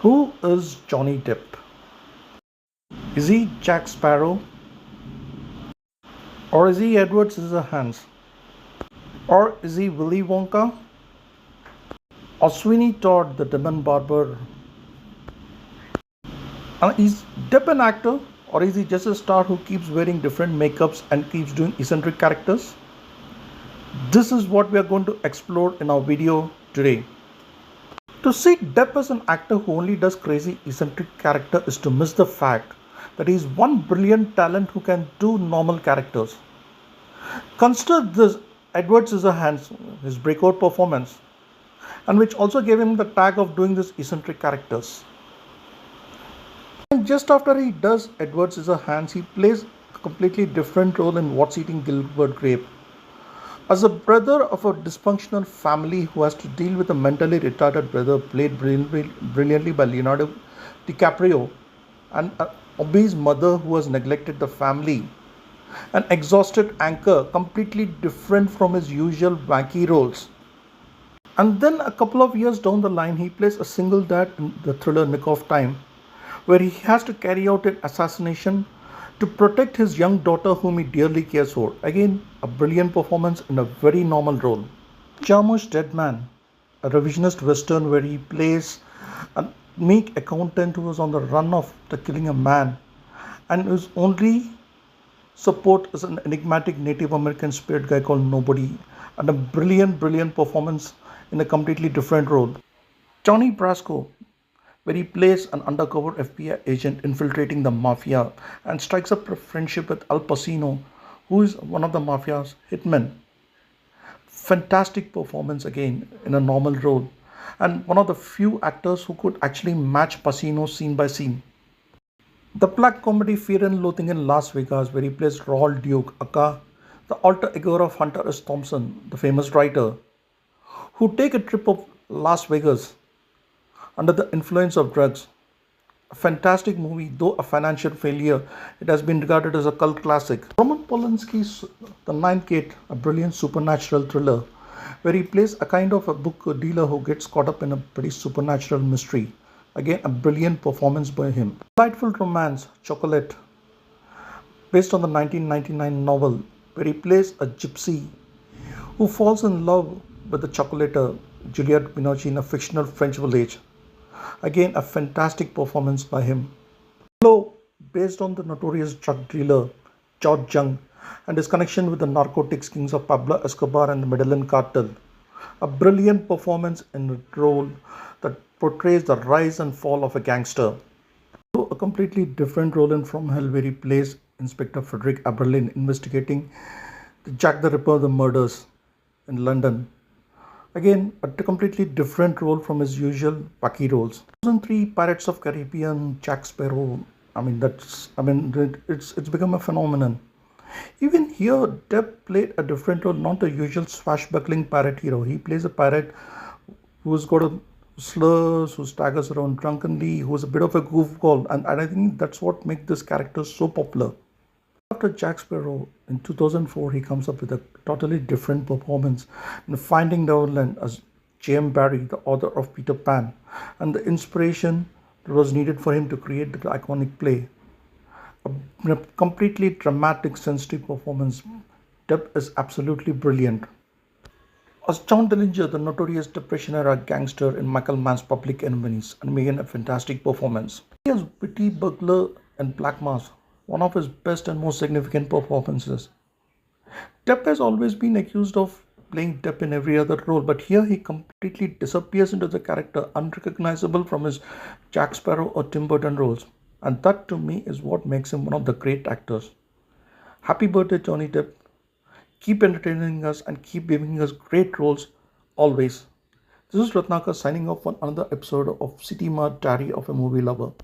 Who is Johnny Depp? Is he Jack Sparrow? Or is he Edward Scissorhands? Or is he Willy Wonka? Or Sweeney Todd, the demon barber? And is Depp an actor? Or is he just a star who keeps wearing different makeups and keeps doing eccentric characters? This is what we are going to explore in our video today. To see Depp as an actor who only does crazy eccentric character is to miss the fact that he is one brilliant talent who can do normal characters. Consider this Edward Scissorhands, his breakout performance, and which also gave him the tag of doing these eccentric characters. And just after he does Edward Scissorhands, he plays a completely different role in What's Eating Gilbert Grape. As a brother of a dysfunctional family who has to deal with a mentally retarded brother played brilliantly by Leonardo DiCaprio, and an obese mother who has neglected the family, an exhausted anchor completely different from his usual wacky roles. And then a couple of years down the line, he plays a single dad in the thriller Nick of Time, where he has to carry out an assassination to protect his young daughter whom he dearly cares for. Again, a brilliant performance in a very normal role. Jarmusch Dead Man, a revisionist western where he plays a meek accountant who is on the run of killing a man, and whose only support is an enigmatic Native American spirit guy called Nobody, and a brilliant performance in a completely different role. Johnny Brasco, where he plays an undercover FBI agent infiltrating the mafia and strikes up a friendship with Al Pacino, who is one of the mafia's hitmen. Fantastic performance again in a normal role, and one of the few actors who could actually match Pacino scene by scene. The black comedy Fear and Loathing in Las Vegas, where he plays Raul Duke, aka the alter ego of Hunter S. Thompson, the famous writer, who take a trip of Las Vegas under the influence of drugs. A fantastic movie, though a financial failure, it has been regarded as a cult classic. Roman Polanski's The Ninth Gate, a brilliant supernatural thriller, where he plays a kind of a book dealer who gets caught up in a pretty supernatural mystery. Again, a brilliant performance by him. Delightful Romance, Chocolate, based on the 1999 novel, where he plays a gypsy who falls in love with the chocolater Juliette Binoche in a fictional French village. Again, a fantastic performance by him. Hello, based on the notorious drug dealer George Jung and his connection with the narcotics kings of Pablo Escobar and the Medellin cartel. A brilliant performance in a role that portrays the rise and fall of a gangster. A completely different role in From Hell, where he plays Inspector Frederick Aberlin investigating the Jack the Ripper the murders in London. Again, a completely different role from his usual wacky roles. 2003 Pirates of Caribbean, Jack Sparrow. It's become a phenomenon. Even here, Depp played a different role, not the usual swashbuckling pirate hero. He plays a pirate who's got a slurs, who staggers around drunkenly, who's a bit of a goofball, and I think that's what makes this character so popular. After Jack Sparrow in 2004, he comes up with a totally different performance in Finding Neverland as J.M. Barrie, the author of Peter Pan, and the inspiration that was needed for him to create the iconic play. A completely dramatic, sensitive performance. Depp is absolutely brilliant. As John Dillinger, the notorious Depression-era gangster in Michael Mann's Public Enemies, and made a fantastic performance. He has witty burglar and Black Mass, one of his best and most significant performances. Depp has always been accused of playing Depp in every other role, but here he completely disappears into the character, unrecognizable from his Jack Sparrow or Tim Burton roles. And that to me is what makes him one of the great actors. Happy birthday, Johnny Depp. Keep entertaining us and keep giving us great roles always. This is Ratnakar signing off on another episode of City Mart Diary of a Movie Lover.